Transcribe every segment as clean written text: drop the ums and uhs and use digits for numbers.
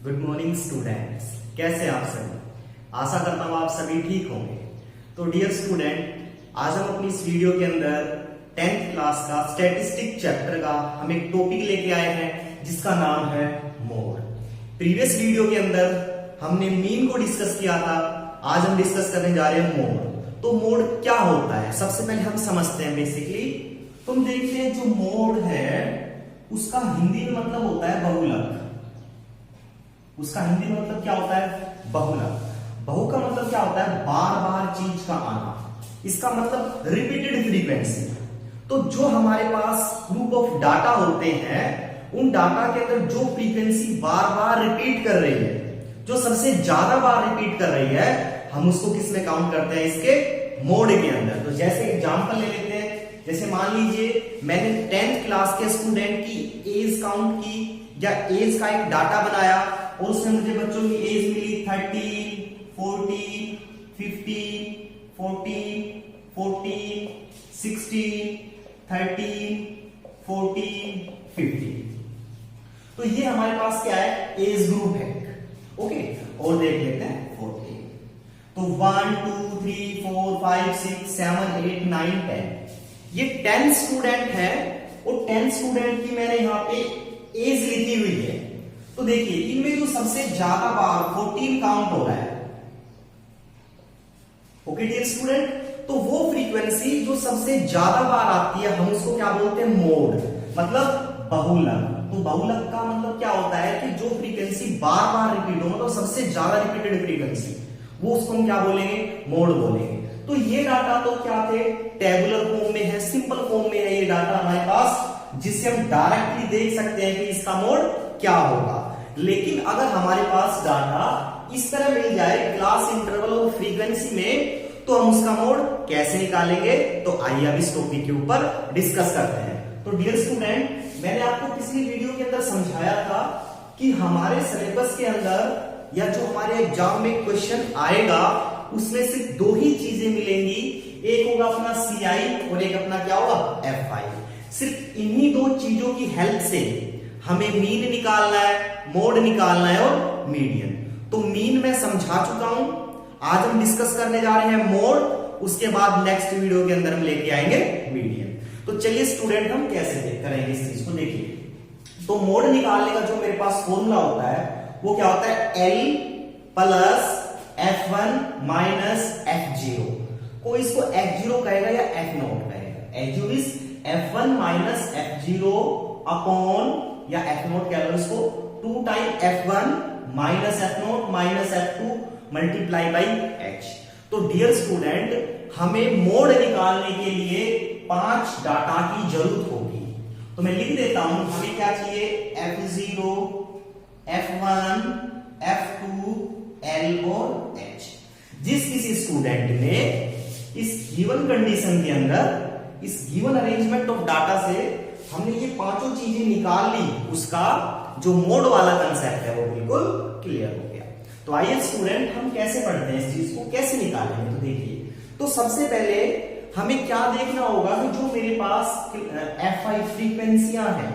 Good morning students, कैसे आप सभी। आशा करता हूं आप सभी ठीक होंगे। तो डियर स्टूडेंट, आज हम अपनी इस वीडियो के अंदर 10th क्लास का स्टैटिस्टिक चैप्टर का हम एक टॉपिक लेके आए हैं जिसका नाम है मोड। प्रीवियस वीडियो के अंदर हमने मीन को डिस्कस किया था, आज हम डिस्कस करने जा रहे हैं मोड। तो मोड क्या होता है सबसे पहले हम समझते हैं। बेसिकली तुम देखते हैं जो मोड है उसका हिंदी में मतलब होता है बहुलक। उसका हिंदी में मतलब क्या होता है? बहुलक। बहु का मतलब क्या होता है? बार बार चीज का आना। इसका मतलब रिपीटेड फ्रीक्वेंसी। तो जो हमारे पास ग्रुप ऑफ डाटा होते हैं उन डाटा के अंदर जो फ्रीक्वेंसी बार बार रिपीट कर रही है, जो सबसे ज्यादा बार रिपीट कर रही है, हम उसको किस में काउंट करते हैं? इसके मोड के अंदर। तो जैसे एग्जांपल ले लेते हैं, जैसे मान लीजिए मैंने 10th क्लास के स्टूडेंट की एज काउंट की या एज का एक डाटा बनाया और उसमें मुझे बच्चों की एज मिली 13, 14, 15, 14, 14, 16, 13, 14, 15। तो ये हमारे पास क्या है? एज ग्रुप है। ओके, और देख लेते हैं 14। तो 1 2 3 4 5 6 7 8 9 10। ये 10 स्टूडेंट है और 10 स्टूडेंट की मैंने यहां पे एज लिखी हुई है। तो देखिए इनमें जो सबसे ज्यादा बार 14 काउंट हो रहा है। ओके डियर स्टूडेंट, तो वो फ्रीक्वेंसी जो सबसे ज्यादा बार आती है हम उसको क्या बोलते हैं? मोड, मतलब बहुलक। तो बहुलक का मतलब क्या होता है कि जो फ्रीक्वेंसी बार बार रिपीट हो, मतलब सबसे ज्यादा रिपीटेड फ्रीक्वेंसी, वो उसको हम क्या बोलेंगे? मोड बोलेंगे। तो ये डाटा तो क्या थे? टेबुलर फॉर्म में है, सिंपल फॉर्म में है ये डाटा हमारे पास, जिससे हम डायरेक्टली देख सकते हैं कि इसका मोड क्या होगा। लेकिन अगर हमारे पास डाटा इस तरह मिल जाए क्लास इंटरवल और फ्रीक्वेंसी में, तो हम उसका मोड कैसे निकालेंगे? तो आइए अब इस टॉपिक के ऊपर डिस्कस करते हैं। तो डियर स्टूडेंट, मैंने आपको पिछली वीडियो के अंदर समझाया था कि हमारे सिलेबस के अंदर या जो हमारे एग्जाम में क्वेश्चन आएगा उसमें सिर्फ दो ही चीजें मिलेंगी, एक होगा अपना CI और एक अपना क्या होगा? FI। सिर्फ इन्हीं दो चीजों की हेल्प से हमें मीन निकालना है, मोड निकालना है और मीडियन। तो मीन मैं समझा चुका हूं, आज हम डिस्कस करने जा रहे हैं मोड, उसके बाद नेक्स्ट वीडियो के अंदर हम लेके आएंगे मीडियन। तो चलिए स्टूडेंट, हम कैसे करेंगे इस चीज को। देखिए, तो मोड निकालने का जो मेरे पास फॉर्मूला होता है वो क्या होता है? L plus F1 minus F0। कोई इसको F0 कहेगा या F0 कहेगा। F0 is F1 minus F0 upon, या F0 कह लो इसको, 2 time F1 minus F0 minus F2 multiply by H। तो डियर स्टूडेंट, हमें मोड निकालने के लिए 5 डाटा की जरूरत होगी। तो मैं लिख देता हूं, हमें क्या चाहिए? F0, F1, F2, L और H। जिस किसी स्टूडेंट ने इस गिवन कंडीशन के अंदर, इस गिवन अरेंजमेंट ऑफ डाटा से हमने ये पांचों चीजें निकाल ली, उसका जो मोड वाला कंसेप्ट है वो बिल्कुल क्लियर हो गया। तो आइए स्टूडेंट, हम कैसे पढ़ते हैं इस चीज को, कैसे निकालेंगे। तो देखिए, तो सबसे पहले हमें क्या देखना होगा कि जो मेरे पास FI फ्रीक्वेंसियां हैं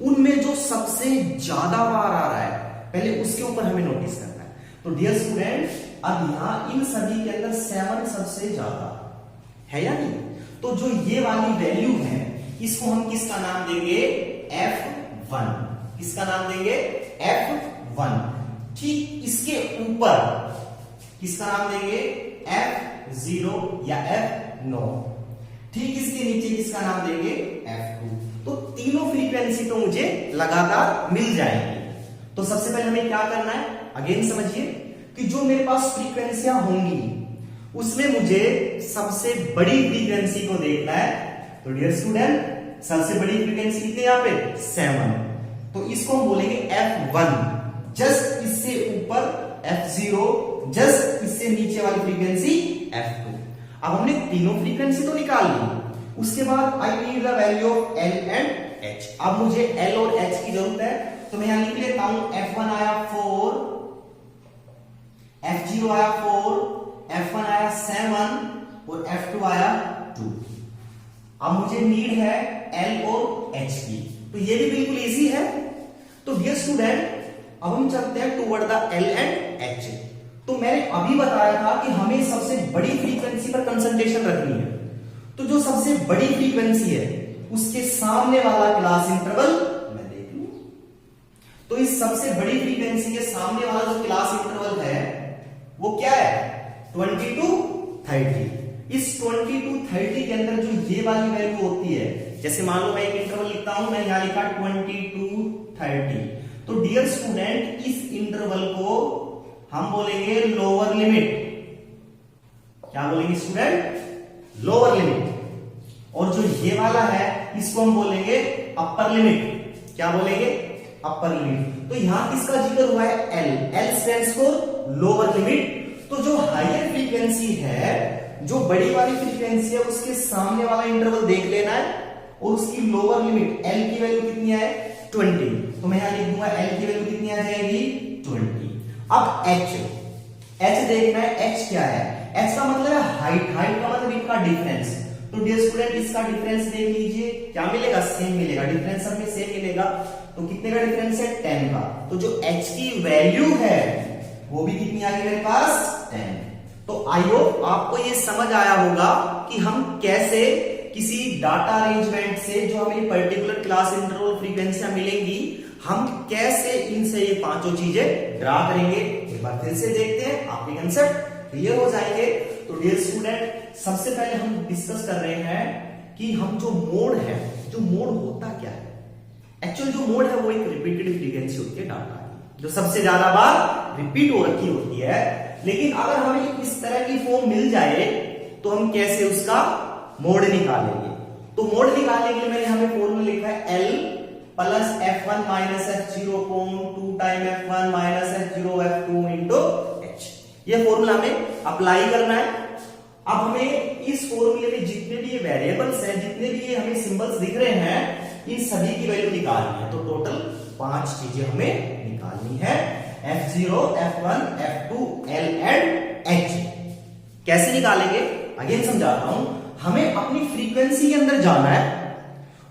उनमें जो सबसे ज्यादा बार आ रहा है, पहले उसके ऊपर हमें नोटिस करना है। तो डियर स्टूडेंट, अब यहां इन सभी के अंदर 7 सबसे ज्यादा है या नहीं? तो जो ये वाली वैल्यू है इसको हम किसका नाम देंगे? F1। किसका नाम देंगे? F1। ठीक इसके ऊपर किसका नाम देंगे? F0 या F0। ठीक इसके नीचे किसका नाम देंगे? F2। तो तीनों फ्रीक्वेंसी तो मुझे लगातार मिल जाएंगी। तो सबसे पहले हमें क्या करना है? अगेन समझिए कि जो मेरे पास फ्रीक्वेंसियां होंगी उसमें मुझे सबसे बड़ी फ्रीक्वेंसी को देखना है। तो डियर स्टूडेंट, सबसे बड़ी फ्रीक्वेंसी कितनी यहाँ पे? 7। तो इसको हम बोलेंगे F1। जस्ट इससे ऊपर F0, जस्ट इससे नीचे वाली फ्रीक्वेंसी F2। अब हमने तीनों फ्रीक्वेंसी तो निकाल ली, उसके बाद I need the value of L and H। अब मुझे L और H की जरूरत है, तो मैं यहां लिख लेता हूं F1 आया 4, F0 आया 4, F1 आया 7 और F2 आया 2। अब मुझे नीड है L और H की, तो ये भी बिल्कुल इजी है। तो डियर स्टूडेंट, अब हम चलते हैं toward the L and H. तो मैंने अभी बताया था कि हमें सबसे बड़ी फ्रीक्वेंसी पर कंसंट्रेशन रखनी है, तो जो सबसे बड़ी फ्रीक्वेंसी है उसके सामने वाला क्लास इंटरवल मैं देख लूं। तो इस सबसे बड़ी फ्रीक्वेंसी के सामने वाला जो क्लास इंटरवल है वो क्या है, 20 to 30। इस 20 to 30 के अंदर जो ये वाली वैल्यू होती है, जैसे मान लो मैं एक इंटरवल लिखता हूं, मैं यहां लिखा 20 to 30। तो डियर स्टूडेंट इस इंटरवल को हम बोलेंगे लोअर लिमिट। क्या बोलेंगे स्टूडेंट, लोअर लिमिट। और जो ये वाला है इसको हम बोलेंगे अपर लिमिट। क्या बोलेंगे, अपर लिमिट। तो यहां किसका जिक्र हुआ है, L. L stands for lower limit. तो जो हायर फ्रीक्वेंसी है, जो बड़ी वाली फ्रीक्वेंसी है, उसके सामने वाला इंटरवल देख लेना है और उसकी लोअर लिमिट एल की वैल्यू कितनी है, 20। तो मैं यहां लिख दूंगा एल की वैल्यू कितनी आ जाएगी, 20। अब एच देखना है, एच क्या है, एच का मतलब है हाइट। हाइट का मतलब इनका डिफरेंस। तो डियर स्टूडेंट इसका डिफरेंस देख लीजिए, क्या मिलेगा, सेम मिलेगा। डिफरेंस सब में सेम मिलेगा। तो कितने का डिफरेंस है, 10 का। तो जो एच की वैल्यू है वो भी कितनी आ गई मेरे पास, 10। तो आई होप आपको ये समझ आया होगा कि हम कैसे किसी डाटा अरेंजमेंट से जो हमें पर्टिकुलर क्लास इंटरवल फ्रीक्वेंसियां मिलेंगी, हम कैसे इनसे ये पांचों चीजें ड्रा करेंगे। एक बार फिर से देखते हैं, आपके कंसेप्ट क्लियर हो जाएंगे। तो डियर स्टूडेंट सबसे पहले हम डिस्कस कर रहे हैं कि हम जो मोड है, जो मोड होता क्या है। एक्चुअल जो मोड है वो एक रिपीटेड फ्रीक्वेंसी होती है डाटा की, जो सबसे ज्यादा बार रिपीट हो रखी होती है। लेकिन अगर हमें इस तरह की फॉर्म मिल जाए तो हम कैसे उसका मोड निकालेंगे। तो मोड निकालने के लिए मैंने यहां पे फॉर्मूला लिखा है L plus F1 minus F0 upon 2 time F1 minus F0 F2 into H। ये फॉर्मूला हमें अप्लाई करना है। अब हमें इस फॉर्मूले में जितने भी ये वेरिएबल्स हैं, जितने भी ये हमें सिंबल्स दिख रहे हैं, इन सभी की वैल्यू निकालनी है। तो टोटल 5 चीजें हमें निकालनी है, F0, F1, F2, L and H। कैसे निकालेंगे अगेन समझाता हूं। हमें अपनी फ्रीक्वेंसी के अंदर जाना है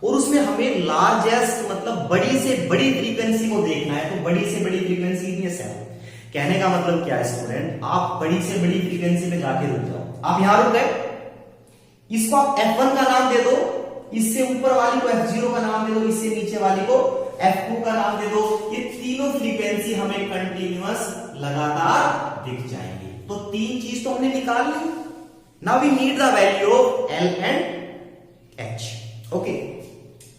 और उसमें हमें लार्जेस्ट मतलब बड़ी से बड़ी फ्रीक्वेंसी को देखना है। तो बड़ी से बड़ी फ्रीक्वेंसी कितनी है, 7। कहने का मतलब क्या है स्टूडेंट, आप बड़ी से बड़ी फ्रीक्वेंसी पे जाके रुक जाओ। आप यहां रुक गए, इसको आप F1 का नाम दे दो, इससे ऊपर वाली को F0 का नाम दे दो, इससे नीचे वाली को F2 का नाम दे दो। ये तीनों फ्रीक्वेंसी हमें कंटिन्यूअस लगातार दिख जाएंगी। तो 3 चीज तो हमने निकाल ली। Now we need the value of L and H। Okay,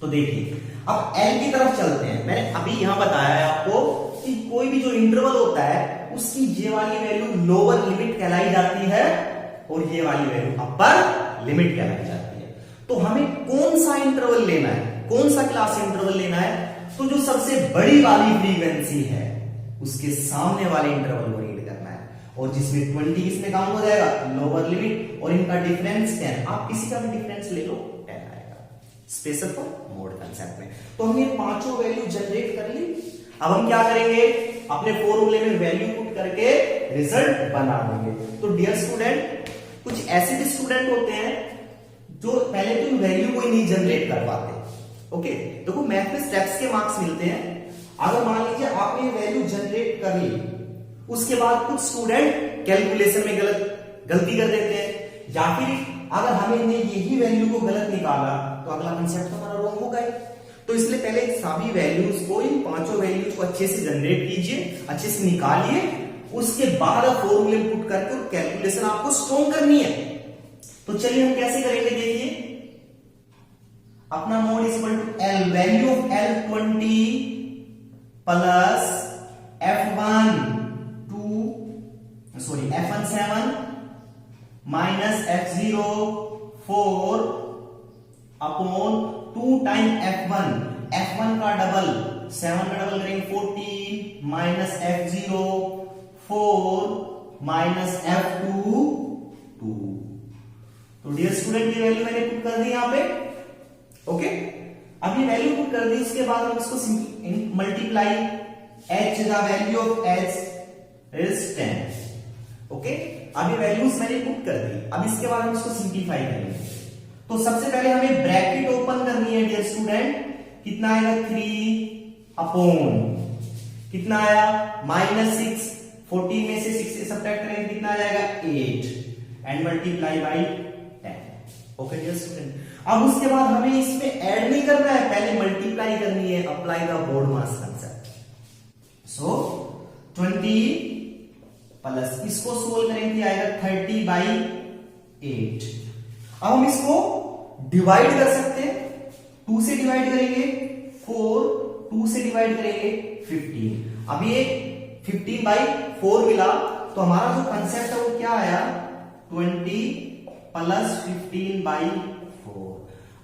तो देखिए अब L की तरफ चलते हैं। मैंने अभी यहां बताया है आपको कि कोई भी जो इंटरवल होता है उसकी ये वाली वैल्यू लोअर लिमिट कहलाई जाती है और ये वाली वैल्यू अपर लिमिट कहलाई जाती है। तो हमें कौन सा इंटरवल लेना है, कौन सा क्लास इंटरवल लेना है, तो जो सबसे बड़ी वाली फ्रीक्वेंसी है उसके सामने वाले इंटरवल को रीड करना है। और जिसमें 20 इसमें काउंट हो जाएगा, लोअर लिमिट, और इनका डिफरेंस 10। आप किसी का भी डिफरेंस ले लो, 10 आएगा। स्पेशल फॉर मोड कंसेप्ट में। तो हमने पांचों वैल्यू जनरेट कर ली। अब हम क्या करेंगे, अपने फॉर्मूले में वैल्यू पुट करके रिजल्ट बना देंगे। तो डियर स्टूडेंट कुछ ऐसे भी स्टूडेंट होते हैं जो पहले तो वैल्यू को ही नहीं जनरेट कर पाते। ओके, देखो मैथ में स्टेप्स के मार्क्स मिलते हैं। अगर मान लीजिए आपने वैल्यू जनरेट कर ली, उसके बाद कुछ स्टूडेंट कैलकुलेशन में गलती कर देते हैं, या फिर अगर हमने यही वैल्यू को गलत निकाला तो अगला कंसेप्ट हमारा रॉन्ग होगा ही। तो इसलिए पहले सभी वैल्यूज को, इन पांचों वैल्यूज को अच्छे से जनरेट कीजिए, अच्छे से निकालिए, उसके बाद फॉर्मूले पुट करके कैलकुलेशन आपको स्ट्रॉन्ग करनी है। तो चलिए हम कैसे करेंगे, देखिए अपना mode equal to L, value of L 20 plus F1 7 minus F0 4 upon 2 time F1 का डबल, 7 का डबल करेंगे 14 माइनस F0 4 माइनस F2 2। तो डियर स्टूडेंट ये वैल्यू मैंने पुट कर दी यहां पे। ओके, अब ये वैल्यू पुट कर दी, उसके बाद हम इसको multiply, H the value of H is 10। Okay, अब ये वैल्यूज मैंने पुट कर दी। अब इसके बाद हम इसको सिंप्लीफाई करेंगे। तो सबसे पहले हमें ब्रैकेट ओपन करनी है डियर स्टूडेंट। कितना आएगा, 3 अपॉन कितना आया -6, 14 में से 6 से सब्ट्रैक्ट करेंगे कितना आ जाएगा 8 and multiply by 10। Okay dear student, अब उसके बाद हमें इसमें ऐड नहीं करना है, पहले मल्टीप्लाई करनी है, apply the board mass concept. So 20 plus इसको सोल्व करेंगे आएगा 30/8। अब हम इसको डिवाइड कर सकते हैं, 2 से डिवाइड करेंगे 4, 2 से डिवाइड करेंगे 15। अब ये 15/4 मिला, तो हमारा जो कंसेप्ट है वो क्या आया 20 प्लस 15/4।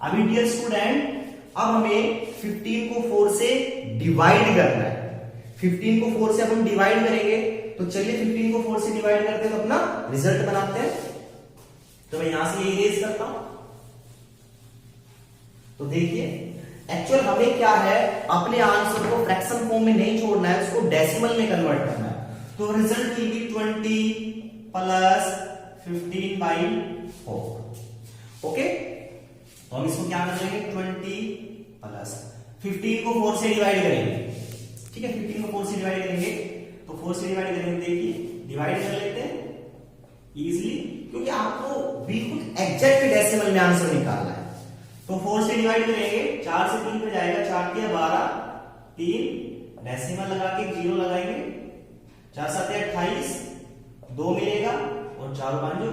अभी डियर स्टूडेंट, अब हमें 15 को 4 से डिवाइड करना है। 15 को 4 से अब हम डिवाइड करेंगे, तो चलिए 15 को 4 से डिवाइड करते हैं तो अपना रिजल्ट बनाते हैं। तो मैं यहां से ये इरेज करता हूं। तो देखिए एक्चुअल हमें क्या है, अपने आंसर को फ्रैक्शन फॉर्म में नहीं छोड़ना है, उसको डेसिमल में कन्वर्ट करना है। तो result will be 20 plus 15/4। Okay, तो हम इसको क्या कर लेंगे 20 प्लस 15 को 4 से डिवाइड करेंगे। ठीक है, 15 को 4 से डिवाइड करेंगे, तो 4 से डिवाइड करेंगे, देखिए डिवाइड कर लेते हैं इजीली, क्योंकि आपको बिल्कुल एग्जैक्ट डेसिमल में आंसर निकालना है। तो 4 से डिवाइड करेंगे, 4 से 3 पे जाएगा, 4 के 12, 3 डेसिमल लगा के 0 लगाएंगे, 4 7 28, 2 मिलेगा और 4 5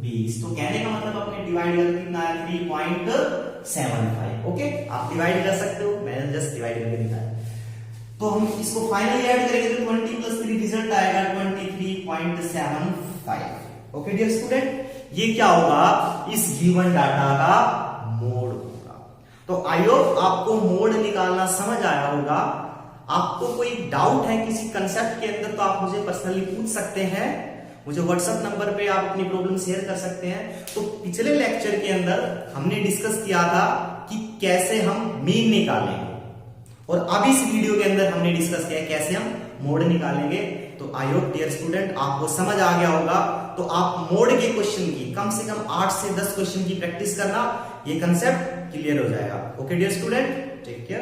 20। तो कहने का मतलब अपने डिवाइड करके कितना आया 3.75। ओके, आप डिवाइड कर सकते हो, मैंने जस्ट डिवाइड करके दिखाया। तो हम इसको फाइनली ऐड करेंगे तो 20 प्लस 3 रिजल्ट आएगा 23.75। ओके डियर स्टूडेंट, ये क्या होगा, इस गिवन डाटा का मोड होगा। तो आई होप आपको मोड निकालना समझ आया होगा। आपको कोई डाउट है किसी कंसेप्ट के अंदर तो आप मुझे पर्सनली पूछ सकते हैं, मुझे व्हाट्सएप नंबर पे आप अपनी प्रॉब्लम शेयर कर सकते हैं। तो पिछले लेक्चर के अंदर हमने डिस्कस किया था कि कैसे हम मीन निकालेंगे, और अब इस वीडियो के अंदर हमने डिस्कस किया कैसे हम मोड निकालेंगे। तो आई होप डियर स्टूडेंट आपको समझ आ गया होगा। तो आप मोड के क्वेश्चन की कम से कम 8 से 10 क्वेश्चन की प्रैक्टिस करना, ये कंसेप्ट क्लियर हो जाएगा। Okay dear student, take care.